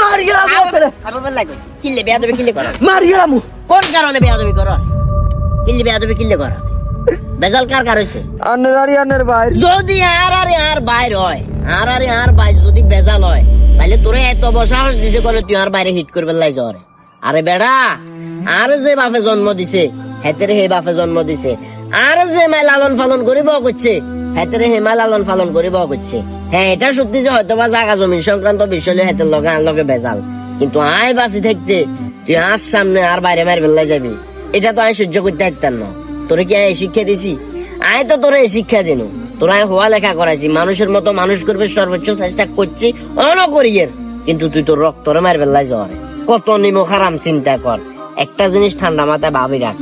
মারি গেলাম খাবার লাগছে কিল্লে বেয়াদবি কিল্লে করা মারি গেলাম কোন কারণে বেয়াদবি করা কিল্লে বেয়াদবি কিল্লে করা বেজাল কার হইছে আন্নের ভাই যদি আর বাইর হয় আর বাইর যদি বেজাল হয় তাহলে তোরে এত বসাস দিছে করে তুই আর বাইরে হিট করবে লাই জ্বরে আরে বেড়া আর যে বাপে জন্ম দিছে হেতেরে হে বাপে জন্ম দিছে আর যে মাই লালন পালন করিব করছে হেতেরে হে মাই লালন পালন করিব করছে হ্যাঁ এটা সত্যি যে হয়তো বা জায়গা জমি সংক্রান্ত বিষয় হেতের লগে আর লগে বেজাল কিন্তু আয় বাঁচি থাকতে তুই আর সামনে আর বাইরে মার বেলাই যাবি এটা তো আমি সহ্য করতে পারতাম না তোরে কি আমি শিক্ষা দিছি আয় তো তোরে শিক্ষা দিন তোরা হওয়া লেখা করাইছি মানুষের মতো মানুষ করবে সর্বোচ্চ চেষ্টা করছি অনকরিয়ের কিন্তু তুই তোর রক্তরে মার বেলাই জ্বরে কত নিমো খারাম চিন্তা কর একটা জিনিস ঠান্ডা মাথায় ভাবি রাখ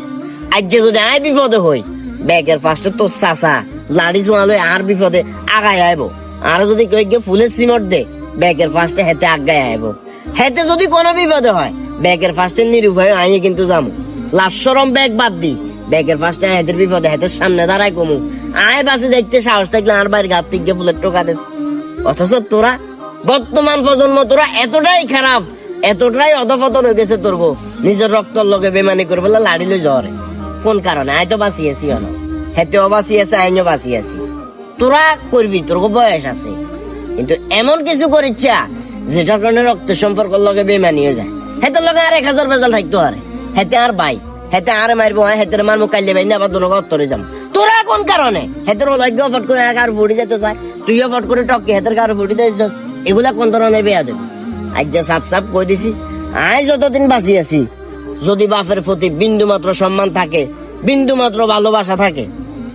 আজ যে যদি আয় বিপদে হই ব্যাগের ফার্স্টে তোর চাচা লাড়ি চুয়ালো আর বিপদে আগায় আইব আর যদি কেউ কেউ ফুলের সিমট দে ব্যাগের ফার্স্টে হেতে আগায় আইব হেতে যদি কোনো বিপদে হয় ব্যাগের ফার্স্টে নিরুপায় আইয়ে কিন্তু যাবো লাশরম ব্যাগ বাদ দি ব্যাগের ফার্স্টে হেতের বিপদে হেতের সামনে দাঁড়ায় কমু আয় বাসে দেখতে সাহস থাকলে আর বাইরে গাছ থেকে ফুলের টোকা দিস অথচ তোরা বর্তমান প্রজন্ম তোরা এতটাই খারাপ এতটাই অধপতন হয়ে গেছে তোর নিজের রক্তর লগে বেমানি করে বলে লাড়িলে জ্বরে কোন কারণে আয় তো বাঁচিয়েছি না হেতেও বাঁচিয়েছে আইনও বাঁচিয়েছি তোরা করবি তোর বয়স আছে কিন্তু এমন কিছু করিচ্ছা যেটার কারণে রক্ত সম্পর্ক লগে বেমানি হয়ে যায় হেতের লগে আর 1000 বেজাল থাকতে পারে হেতে আর ভাই হেতে আর মারবো হেতের মারবো কাইলে ভাই না আবার দুনো উত্তরে যাম তোরা কোন কারণে হেতের লজ্ঞা ফট করে কারো ফুটি যেতে চায় তুইও ফট করে টকে হেতের কারো ফুটি দিতে এগুলা কোন ধরনের বেয়া দেবে আজ যে সাপ সাপ কই দিছি আয় যতদিন বাঁচি আছি যদি বাপের প্রতি বিন্দু মাত্র সম্মান থাকে বিন্দু মাত্র ভালোবাসা থাকে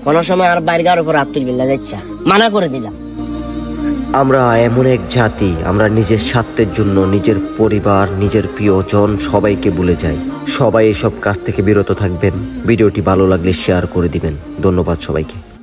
কোন সময় আর বাইরের উপর হাত তুলবি না যাচ্ছা মানা করে দিলাম আমরা এমন এক জাতি আমরা নিজের স্বার্থের জন্য নিজের পরিবার নিজের প্রিয়জন সবাইকে ভুলে যাই সবাই এসব কাজ থেকে বিরত থাকবেন ভিডিওটি ভালো লাগলে শেয়ার করে দিবেন ধন্যবাদ সবাইকে।